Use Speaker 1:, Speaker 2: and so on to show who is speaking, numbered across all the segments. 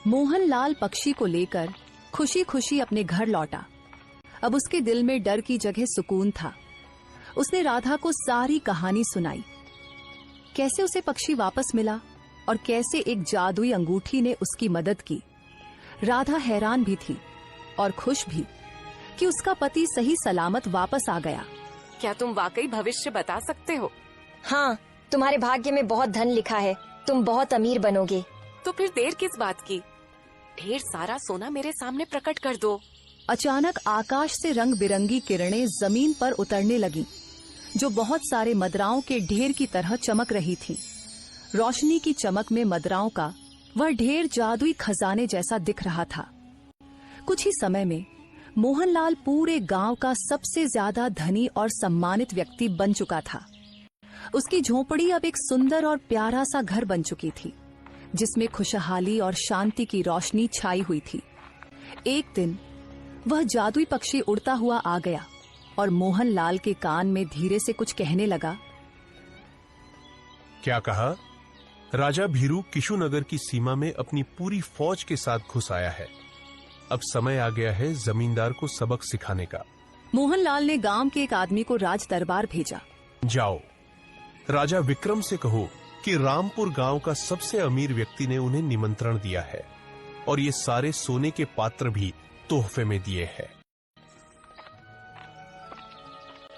Speaker 1: मोहनलाल पक्षी को लेकर खुशी खुशी अपने घर लौटा। अब उसके दिल में डर की जगह सुकून था। उसने राधा को सारी कहानी सुनाई, कैसे उसे पक्षी वापस मिला और कैसे एक जादुई अंगूठी ने उसकी मदद की। राधा हैरान भी थी और खुश भी कि उसका पति सही सलामत वापस आ गया।
Speaker 2: क्या तुम वाकई भविष्य बता सकते हो?
Speaker 3: हाँ, तुम्हारे भाग्य में बहुत धन लिखा है, तुम बहुत अमीर बनोगे।
Speaker 2: तो फिर देर किस बात की? ढेर सारा सोना मेरे सामने प्रकट कर दो।
Speaker 1: अचानक आकाश से रंग बिरंगी किरणें जमीन पर उतरने लगीं, जो बहुत सारे मदराओं के ढेर की तरह चमक रही थीं। रोशनी की चमक में मदराओं का वह ढेर जादुई खजाने जैसा दिख रहा था। कुछ ही समय में मोहनलाल पूरे गांव का सबसे ज्यादा धनी और सम्मानित व्यक्ति बन चुका था। उसकी झोपड़ी अब एक सुंदर और प्यारा सा घर बन चुकी थी, जिसमें खुशहाली और शांति की रोशनी छाई हुई थी। एक दिन वह जादुई पक्षी उड़ता हुआ आ गया और मोहनलाल के कान में धीरे से कुछ कहने लगा।
Speaker 4: क्या कहा? राजा भीरू किशुनगर की सीमा में अपनी पूरी फौज के साथ घुस आया है। अब समय आ गया है जमींदार को सबक सिखाने का।
Speaker 1: मोहनलाल ने गांव के एक आदमी को राज दरबार भेजा।
Speaker 4: जाओ, राजा विक्रम से कहो कि रामपुर गांव का सबसे अमीर व्यक्ति ने उन्हें निमंत्रण दिया है और ये सारे सोने के पात्र भी तोहफे में दिए हैं।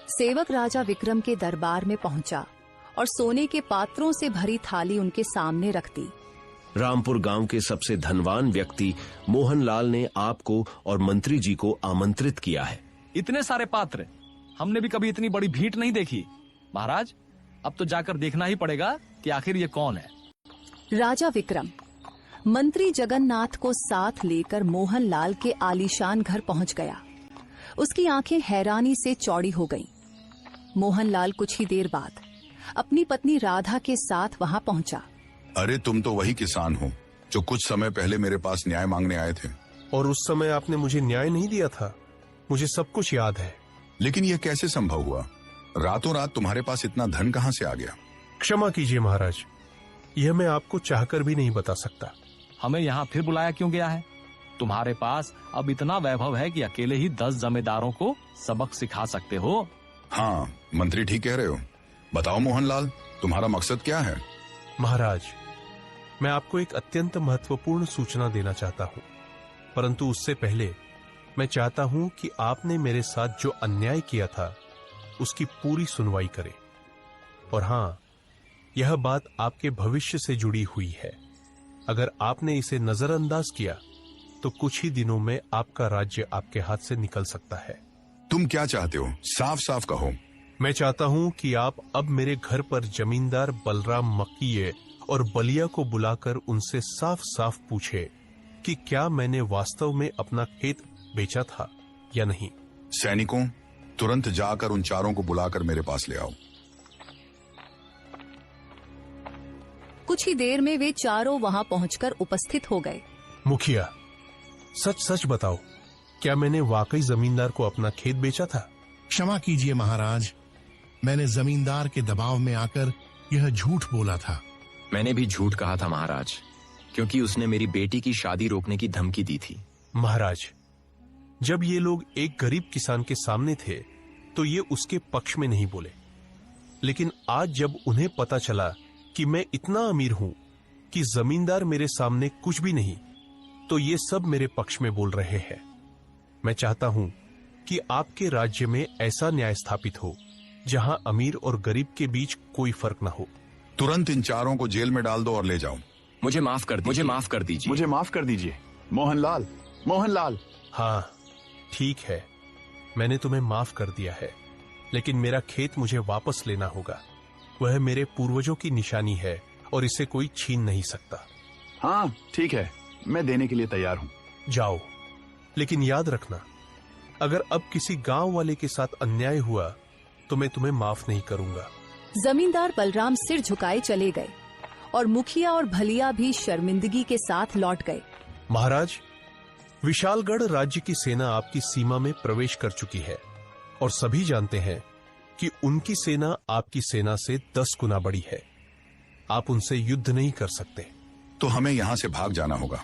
Speaker 1: सेवक राजा विक्रम के दरबार में पहुंचा और सोने के पात्रों से भरी थाली उनके सामने रख दी।
Speaker 5: रामपुर गांव के सबसे धनवान व्यक्ति मोहनलाल ने आपको और मंत्री जी को आमंत्रित किया है।
Speaker 6: इतने सारे पात्र, हमने भी कभी इतनी बड़ी भीड़ नहीं देखी। महाराज, अब तो जाकर देखना ही पड़ेगा कि आखिर ये कौन है।
Speaker 1: राजा विक्रम मंत्री जगन्नाथ को साथ लेकर मोहनलाल के आलीशान घर पहुंच गया। उसकी आंखें हैरानी से चौड़ी हो गईं। मोहनलाल कुछ ही देर बाद अपनी पत्नी राधा के साथ वहां पहुंचा।
Speaker 7: अरे, तुम तो वही किसान हो जो कुछ समय पहले मेरे पास न्याय मांगने आए थे।
Speaker 4: और उस समय आपने मुझे न्याय नहीं दिया था, मुझे सब कुछ याद है।
Speaker 7: लेकिन यह कैसे संभव हुआ? रातों रात तुम्हारे पास इतना धन कहां से आ गया?
Speaker 4: क्षमा कीजिए महाराज, यह मैं आपको चाहकर भी नहीं बता सकता।
Speaker 6: हमें यहाँ फिर बुलाया क्यों गया है? तुम्हारे पास अब इतना वैभव है कि अकेले ही 10 जमींदारों को सबक सिखा सकते हो।
Speaker 7: हाँ, मंत्री ठीक कह रहे हो। बताओ मोहनलाल, तुम्हारा मकसद क्या है?
Speaker 4: महाराज, मैं आपको एक अत्यंत महत्वपूर्ण सूचना देना चाहता हूं, परंतु उससे पहले मैं चाहता हूं कि आपने मेरे साथ जो अन्याय किया था उसकी पूरी सुनवाई करें। और हां, यह बात आपके भविष्य से जुड़ी हुई है। अगर आपने इसे नजरअंदाज किया तो कुछ ही दिनों में आपका राज्य आपके हाथ से निकल सकता है।
Speaker 7: तुम क्या चाहते हो? साफ साफ कहो।
Speaker 4: मैं चाहता हूं कि आप अब मेरे घर पर जमींदार बलराम मक्कीये और बलिया को बुलाकर उनसे साफ साफ पूछे कि क्या मैंने वास्तव में अपना खेत बेचा था या नहीं।
Speaker 7: सैनिकों, तुरंत जाकर उन चारों को बुलाकर मेरे पास ले आओ।
Speaker 1: कुछ ही देर में वे चारों वहां पहुंचकर उपस्थित हो गए।
Speaker 4: मुखिया, सच सच बताओ, क्या मैंने वाकई जमींदार को अपना खेत बेचा था?
Speaker 8: क्षमा कीजिए महाराज, मैंने जमींदार के दबाव में आकर यह झूठ बोला था।
Speaker 9: मैंने भी झूठ कहा था महाराज, क्योंकि उसने मेरी बेटी की शादी रोकने की धमकी दी थी।
Speaker 4: महाराज, जब ये लोग एक गरीब किसान के सामने थे तो ये उसके पक्ष में नहीं बोले, लेकिन आज जब उन्हें पता चला कि मैं इतना अमीर हूं कि जमींदार मेरे सामने कुछ भी नहीं, तो ये सब मेरे पक्ष में बोल रहे हैं। मैं चाहता हूं कि आपके राज्य में ऐसा न्याय स्थापित हो जहां अमीर और गरीब के बीच कोई फर्क न हो।
Speaker 7: तुरंत इन चारों को जेल में डाल दो और ले जाओ।
Speaker 9: मुझे माफ कर दीजिए।
Speaker 10: मुझे माफ कर दीजिए। मोहनलाल, मोहनलाल।
Speaker 4: हाँ, ठीक है, मैंने तुम्हें माफ कर दिया है, लेकिन मेरा खेत मुझे वापस लेना होगा। वह मेरे पूर्वजों की निशानी है और इसे कोई छीन नहीं सकता।
Speaker 10: हाँ ठीक है, मैं देने के लिए तैयार हूँ।
Speaker 4: जाओ, लेकिन याद रखना, अगर अब किसी गांव वाले के साथ अन्याय हुआ तो मैं तुम्हें माफ नहीं करूंगा।
Speaker 1: जमींदार बलराम सिर झुकाए चले गए और मुखिया और भलिया भी शर्मिंदगी के साथ लौट गए।
Speaker 4: महाराज, विशालगढ़ राज्य की सेना आपकी सीमा में प्रवेश कर चुकी है और सभी जानते हैं कि उनकी सेना आपकी सेना से 10 गुना बड़ी है। आप उनसे युद्ध नहीं कर सकते।
Speaker 7: तो हमें यहां से भाग जाना होगा।